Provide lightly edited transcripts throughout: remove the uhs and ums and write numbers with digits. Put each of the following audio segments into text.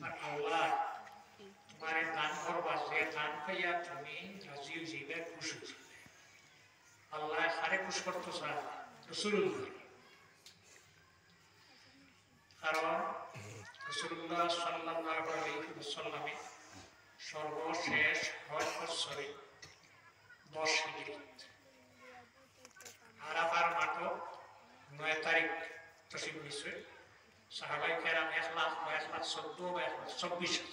আর আল্লাহ তোমার দান করবা যে দান পাইয়া তুমি রাজি হইবে খুশি আল্লাহ সারে খুশ করতো স্যার রাসূলুল্লাহ কারণ রাসূলুল্লাহ সাল্লাল্লাহু আলাইহি ওয়াসাল্লাম সর্বশেষ হজ বছরে 10 হিজরত আরাফার মাঠ 9 তারিখ তশরিফ নিছে সাহাবায়ে কেরাম 1,14,000 বা 1,24,000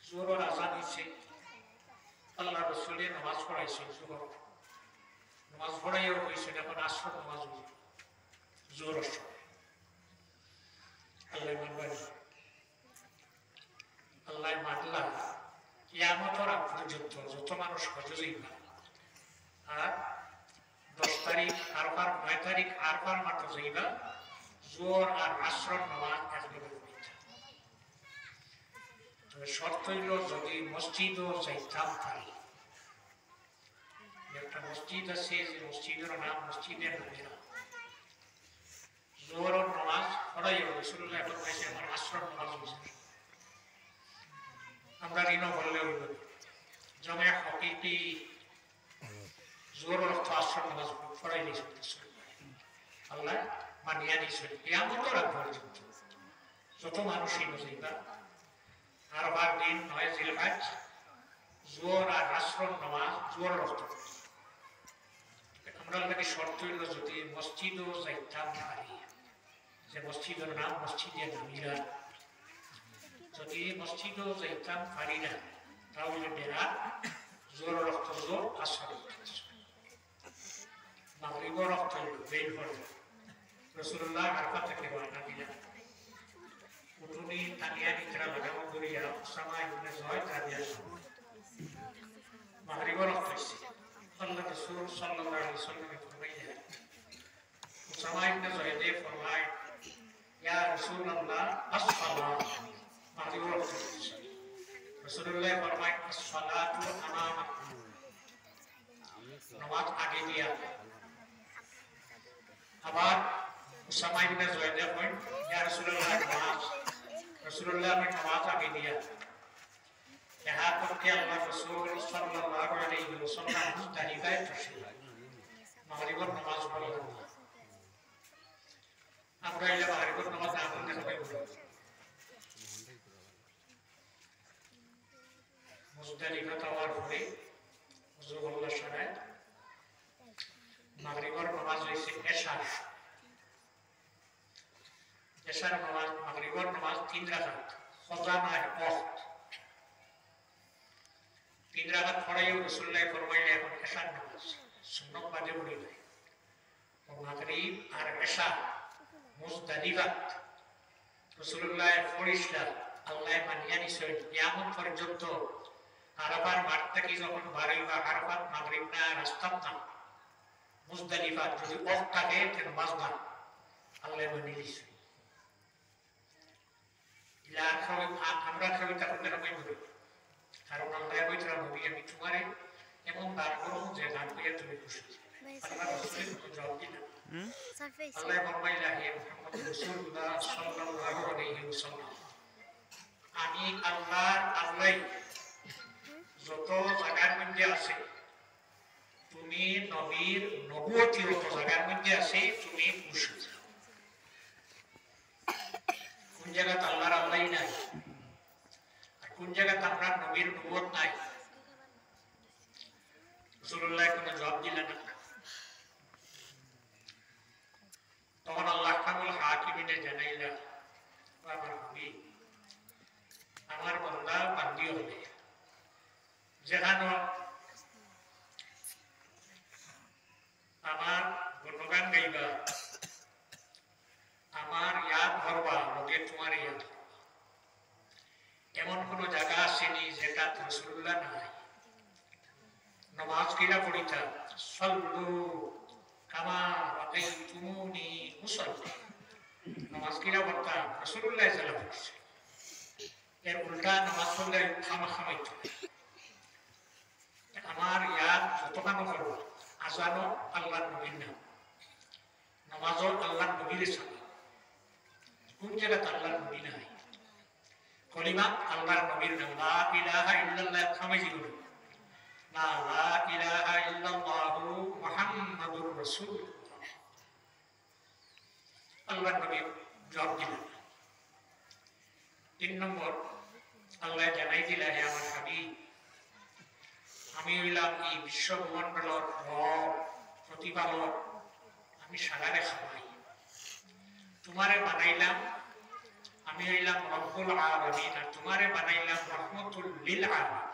জোহর আযান হইছে আল্লাহ রাসূলের নামাজ পড়াইছে জোহর নামাজ পড়াইও হইছে এখন আসর নামাজ হইছে জোহর আল্লাহ মানবানি আল্লাহ মানলা কিয়ামতের আগ পর্যন্ত যত মানুষ হজে যাইবা আর 10 তারিখ আরফার 9 তারিখ আরফার মাঠে যাইবা জোহর আর আসর নামাজ একলগে পড়িতা তবে শর্ত হইল যদি মসজিদও যাইতাম পারি একটা মসজিদ আছে যে মসজিদের নাম মসজিদে নবীরা জোহরের নামাজ পড়াইও রাসূলুল্লাহ ফরমাইছে আমার আসর নামাজ হইছে আমরা ঋণ বললে হইল জমে হকিকি জোহরের অর্থ আসর নামাজ পড়াই নিয়েছে আল্লাহ মানিয়া নিয়েছে কিয়ামতের আগ পর্যন্ত যত মানুষই যাইবা আরবার দিন 9 জিলহজ জোহর আর আসর নামাজ জোহরের অর্থ আমরা লাগে শর্ত হইল যদি মসজিদও যাইতাম পারি যে মসজিদের নাম মসজিদে নবীরা যদি মসজিদও যাইতাম পারি না তাহলে বেড়া জোহরের অর্থ জোর আসর মাগরিবের অর্থ হইল বের হল রাসূলুল্লাহ আরফা থেকে রওনা দিলেন উঠুনি তানিয়া নিকরা লাগানো করিয়া উসামা ইবনে যায়েদ রাদিয়াল্লাহু মাগরিবের অর্থ হইছে আল্লাহ রাসূল সাল্লাল্লাহু আলাইহি ওয়াসাল্লাম ফরমাইলেন উসামা ইবনে যায়েদ ফরমায় ইয়া রাসূলুল্লাহ as-সালাত মাগরিবের অর্থ হইছে রাসূলুল্লাহ ফরমায় as-সালাতু আমামাকুম নামাজ আগে দিয়া আবার উসামা ইবনে যায়েদ কইন ইয়া রাসূলুল্লাহ রাসূলুল্লাহ আমি নামাজ আগে দিয়া यहाँ पर क्या अल्लाह रसूल सल्लल्लाहु अलैहि वसल्लम मुस्तलिफा तशरीफ মাগরিবের নামাজ পড়লেন আমরা এই মাগরিবের নামাজ আগুন দেখতে পাবো মুস্তলিফা তাওয়ার পরে ওযুল্লাহ শরায় মাগরিবের নামাজ হইছে এশার নামাজ মাগরিবের নামাজ 3 রাকাত খজানায় ওয়াক্ত 3 রাকাত পড়াইও রাসূলুল্লাহ ফরমাইলেন এখন এশার নামাজ সুন্নাত বাদে পড়ি নাই ও মাগরিব আর এশা মুজদালিফা রাসূলুল্লাহ ফরিশতা আল্লাহ মানিয়া নিছেন কিয়ামত পর্যন্ত আরাফার মাঠ থেকে যখন বাড়িবা আরাফাত মাগরিব না রাস্তাত না মুজদালিফা যদি ওয়াক্ত থাকে তাহলে নামাজ না আল্লাহ মানিয়ে দিছেন ইলা খাওয়া আমরা খাওয়া তখন দেখাই বলি কারণ আল্লাহ কইতরা নবী আমি তোমারে এমন দান করব যে দান পেয়ে তুমি খুশি আল্লাহ রাসূলের জবাব দিলেন আল্লাহ ফরমাইলা হে মুহাম্মদ রাসূলুল্লাহ সাল্লাল্লাহু আলাইহি ওয়াসাল্লাম আমি আল্লাহ যত জায়গার মধ্যে আছে তুমি নবীর নবুয়তির জায়গার মধ্যে আছে তুমি খুশি কোন জায়গাতে আল্লাহর আল্লাহই নাই কোন জায়গাতে আপনার নবীর নবুয়ত নাই রাসূলুল্লাহ কোনো জবাব দিলেন না তখন আল্লাহ কামুল হাকিমিনে জানাইলা আমার নবী আমার বান্দা বান্দি হবে যেখানে আমার গুণগান গাইবা আমার ইয়াদ ধরবা লগে তোমার ইয়াদ এমন কোন জায়গা আসেনি যেটা রাসূলুল্লাহ নাই নামাজ কিরা পড়িতা সাল্লু কামা রাআইতুমুনি উসাল্লি নামাজ কিরা পড়তা রাসূলুল্লাহ সাল্লাল্লাহু আলাইহি ওয়াসাল্লাম এর উল্টা নামাজ পড়লে খামাইতো আমার ইয়াদ যতখানো করবো আজানো আল্লাহর নবীর নাম নামাজও আল্লাহর নবীর সালাম কোন জায়গাতে আল্লাহর নবী নাই কলিমা আল্লাহর নবীর নাম লা ইলাহা ইল্লাল্লাহ খামাজি বলে না লা ইলাহা ইল্লাল্লাহু মুহাম্মাদুর রাসূলুল্লাহ আল্লাহর নবী জবাব দিলেন 3 নম্বর আল্লাহ জানাই দিলেন হে আমার হাবিব আমি হইলাম এই বিশ্ব ব্রহ্মাণ্ডের রব প্রতিপালক আমি সারারে খাওয়াই তোমারে বানাইলাম আমি হইলাম রব্বুল আলামিন আর তোমারে বানাইলাম রহমতুল লিল আলামিন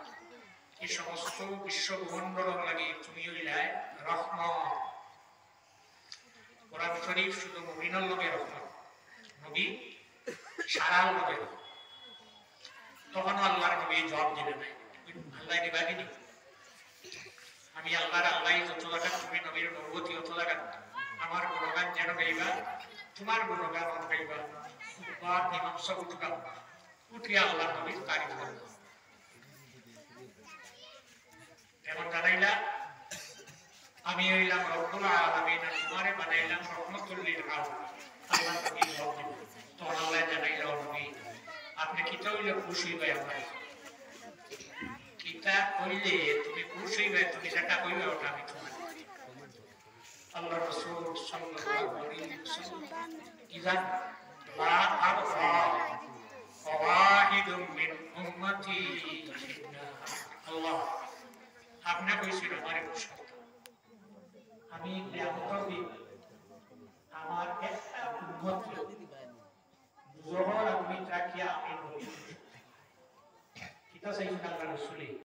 এই সমস্ত বিশ্ব ব্রহ্মাণ্ডের লাগি তুমি হইলা রহমত কোরআন শরীফ শুধু মুমিনের লগে রহমত নবী সারার লগে তখন আল্লাহর নবী জবাব দিলেন আল্লাহ নিবাদিনী আমি আল্লাহর আল্লাহ যত লাগান তুমি নবীর নবুয়তি অত লাগান আমার গুণগান যেন গাইবা তোমার গুণগান গাইবা বা মীমাংসা উঠবা উঠিয়া আল্লাহ নবীর তারিফ করবা এমন জানাইলা আমি হইলাম রব্বুল আলামিন আর তোমারে বানাইলাম রহমতুল লিল আলামিন আল্লাহ নবী জবাব দিলেন তখন আল্লাহ জানাইলা নবী আপনি কি তাইলে খুশি হই আমার কিতা কইলে তুমি খুশি হই তুমি যেটা কইবে ওটা আমি তোমার আল্লাহ রাসূল সাল্লাল্লাহু আলাইহি ওয়াসাল্লাম ইযান লা আরফা ফাওয়াইদুম মিন উম্মতি আল্লাহ আপনি কইছেন আমারে খুশি আমি কিয়ামতের দিন আমার একটা উম্মত জোহর আমি তাকিয়া আমি বলি কিতা সাইয়েদ আল্লাহ রাসূল